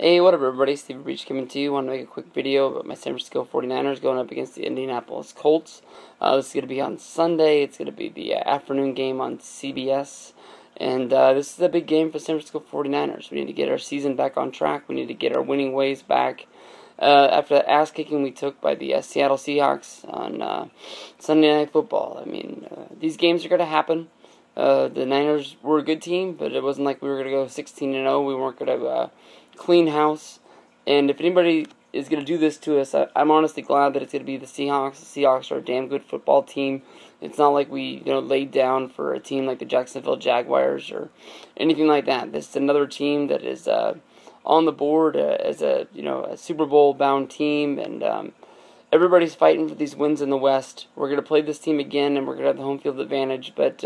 Hey, what up everybody, Steve Breach coming to you. I want to make a quick video about my San Francisco 49ers going up against the Indianapolis Colts. This is going to be on Sunday. It's going to be the afternoon game on CBS. And this is a big game for San Francisco 49ers. We need to get our season back on track. We need to get our winning ways back. After the ass-kicking we took by the Seattle Seahawks on Sunday Night Football. I mean, these games are going to happen. The Niners were a good team, but it wasn't like we were going to go 16-0. We weren't going to clean house. And if anybody is going to do this to us, I'm honestly glad that it's going to be the Seahawks. The Seahawks are a damn good football team. It's not like we laid down for a team like the Jacksonville Jaguars or anything like that. This is another team that is on the board as a Super Bowl bound team, and everybody's fighting for these wins in the West. We're going to play this team again, and we're going to have the home field advantage. But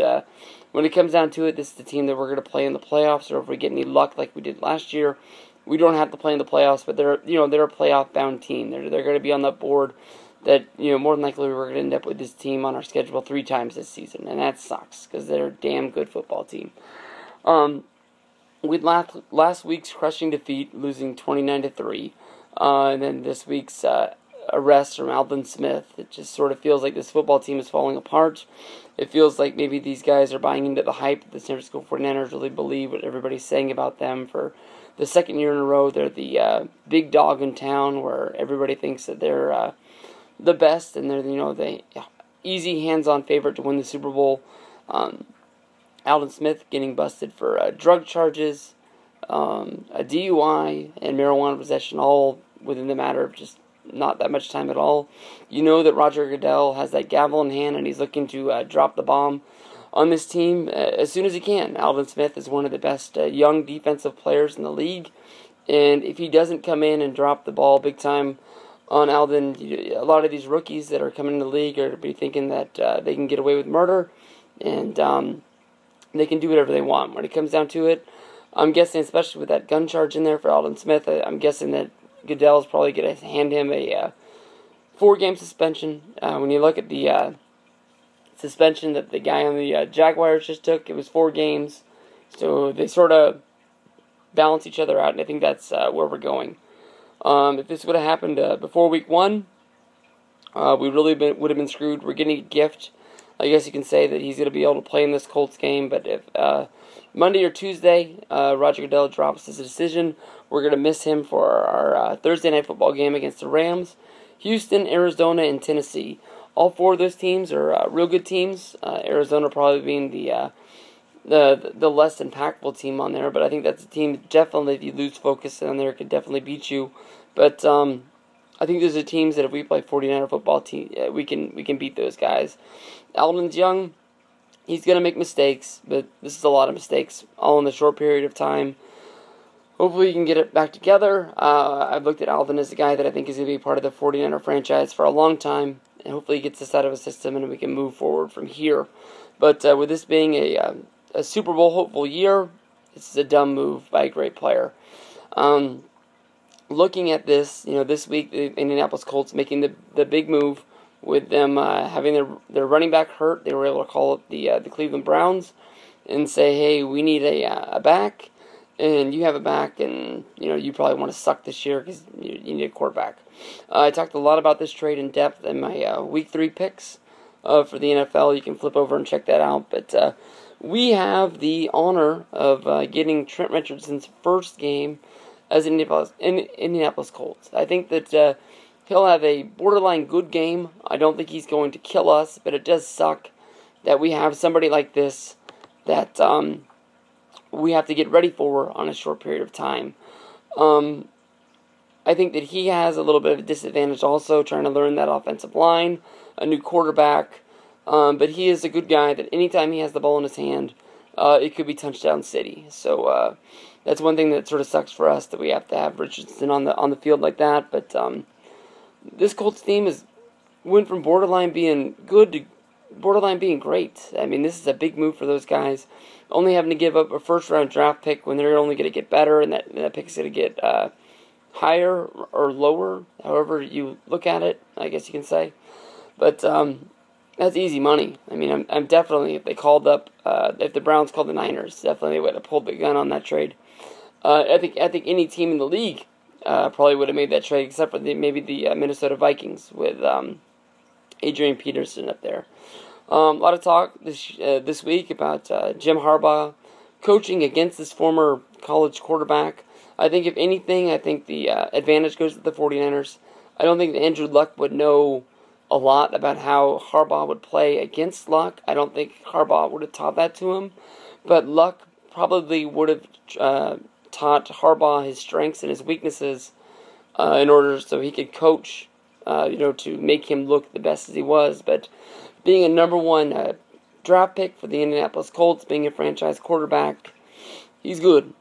when it comes down to it, this is the team that we're going to play in the playoffs. Or if we get any luck, like we did last year, we don't have to play in the playoffs. But they're a playoff bound team. They're going to be on the board. That more than likely we're going to end up with this team on our schedule 3 times this season, and that sucks because they're a damn good football team. With last week's crushing defeat, losing 29-3, and then this week's arrest from Aldon Smith, it just sort of feels like this football team is falling apart. It feels like maybe these guys are buying into the hype that the San Francisco 49ers really believe what everybody's saying about them. For the second year in a row, they're the big dog in town, where everybody thinks that they're the best, and they're the easy hands-on favorite to win the Super Bowl. Aldon Smith getting busted for drug charges, a DUI, and marijuana possession, all within the matter of just not that much time at all. You know that Roger Goodell has that gavel in hand, and he's looking to drop the bomb on this team as soon as he can. Aldon Smith is one of the best young defensive players in the league, and if he doesn't come in and drop the ball big time on Aldon, a lot of these rookies that are coming in the league are going to be thinking that they can get away with murder, and they can do whatever they want. When it comes down to it, I'm guessing, especially with that gun charge in there for Aldon Smith, I'm guessing that Goodell is probably going to hand him a 4-game suspension. When you look at the suspension that the guy on the Jaguars just took, it was 4 games. So they sort of balance each other out, and I think that's where we're going. If this would have happened before week 1, we really would have been screwed. We're getting a gift. I guess you can say that he's going to be able to play in this Colts game, but if Monday or Tuesday, Roger Goodell drops his decision, we're going to miss him for our Thursday Night Football game against the Rams, Houston, Arizona, and Tennessee. All 4 of those teams are real good teams. Arizona probably being the less impactful team on there, but I think that's a team definitely, if you lose focus on there, could definitely beat you. But I think those are teams that if we play 49er football team, we can beat those guys. Aldon's young. He's going to make mistakes, but this is a lot of mistakes, all in a short period of time. Hopefully he can get it back together. I've looked at Aldon as a guy that I think is going to be part of the 49er franchise for a long time, and hopefully he gets this out of his system and we can move forward from here. But with this being a Super Bowl hopeful year, this is a dumb move by a great player. Looking at this, this week the Indianapolis Colts making the big move with them having their running back hurt. They were able to call up the Cleveland Browns and say, hey, we need a back, and you have a back, and you probably want to suck this year because you need a quarterback. I talked a lot about this trade in depth in my Week 3 picks for the NFL. You can flip over and check that out. But we have the honor of getting Trent Richardson's first game as Indianapolis Colts. I think that he'll have a borderline good game. I don't think he's going to kill us, but it does suck that we have somebody like this that we have to get ready for on a short period of time. I think that he has a little bit of a disadvantage also, trying to learn that offensive line, a new quarterback, but he is a good guy that anytime he has the ball in his hand, it could be touchdown city. So that's one thing that sort of sucks for us, that we have to have Richardson on the field like that. But this Colts team went from borderline being good to borderline being great. I mean, this is a big move for those guys. Only having to give up a first-round draft pick when they're only going to get better, and that pick is going to get higher or lower, however you look at it, I guess you can say. But that's easy money. I mean, I'm definitely, if they called up, if the Browns called the Niners, definitely would have pulled the gun on that trade. I think any team in the league probably would have made that trade, except for maybe the Minnesota Vikings with Adrian Peterson up there. A lot of talk this week about Jim Harbaugh coaching against his former college quarterback. I think, if anything, I think the advantage goes to the 49ers. I don't think that Andrew Luck would know a lot about how Harbaugh would play against Luck. I don't think Harbaugh would have taught that to him. But Luck probably would have taught Harbaugh his strengths and his weaknesses in order so he could coach, to make him look the best as he was. But being a number one draft pick for the Indianapolis Colts, being a franchise quarterback, he's good.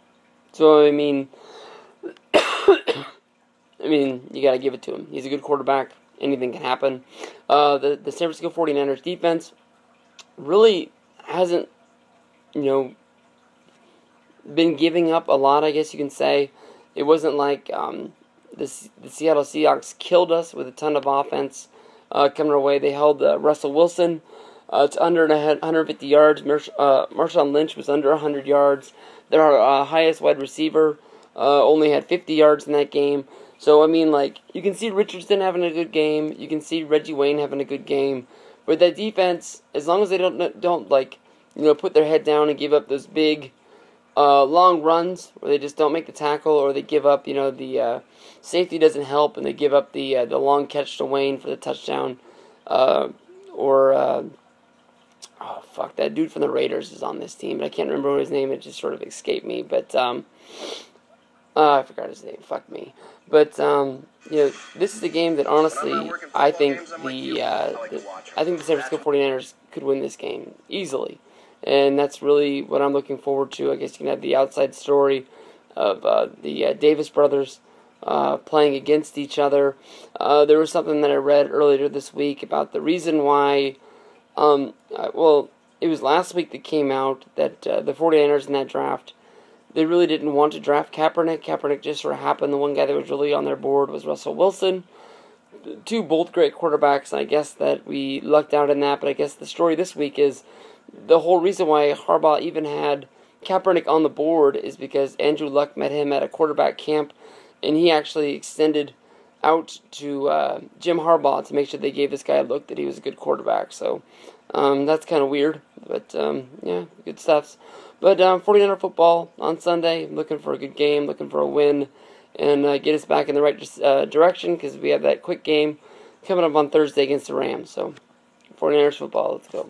So, I mean, you got to give it to him. He's a good quarterback. Anything can happen. The San Francisco 49ers defense really hasn't, been giving up a lot, I guess you can say. It wasn't like the Seattle Seahawks killed us with a ton of offense coming our way. They held Russell Wilson to under 150 yards. Marshawn Lynch was under 100 yards. Their highest wide receiver only had 50 yards in that game. So, you can see Richardson having a good game. You can see Reggie Wayne having a good game. But that defense, as long as they don't put their head down and give up those big long runs where they just don't make the tackle, or they give up, the safety doesn't help and they give up the long catch to Wayne for the touchdown. That dude from the Raiders is on this team. I can't remember his name. It just sort of escaped me. But, I forgot his name. Fuck me. But, this is a game that honestly, I think the San Francisco 49ers could win this game easily. And that's really what I'm looking forward to. I guess you can have the outside story of the Davis brothers playing against each other. There was something that I read earlier this week about the reason why, it was last week that came out that the 49ers in that draft, they really didn't want to draft Kaepernick. Kaepernick just sort of happened. The one guy that was really on their board was Russell Wilson. Both great quarterbacks, and I guess that we lucked out in that. But I guess the story this week is the whole reason why Harbaugh even had Kaepernick on the board is because Andrew Luck met him at a quarterback camp, and he actually extended out to Jim Harbaugh to make sure they gave this guy a look that he was a good quarterback. So that's kind of weird, but good stuff. But 49er football on Sunday, looking for a good game, looking for a win, and get us back in the right direction, because we have that quick game coming up on Thursday against the Rams. So 49ers football, let's go.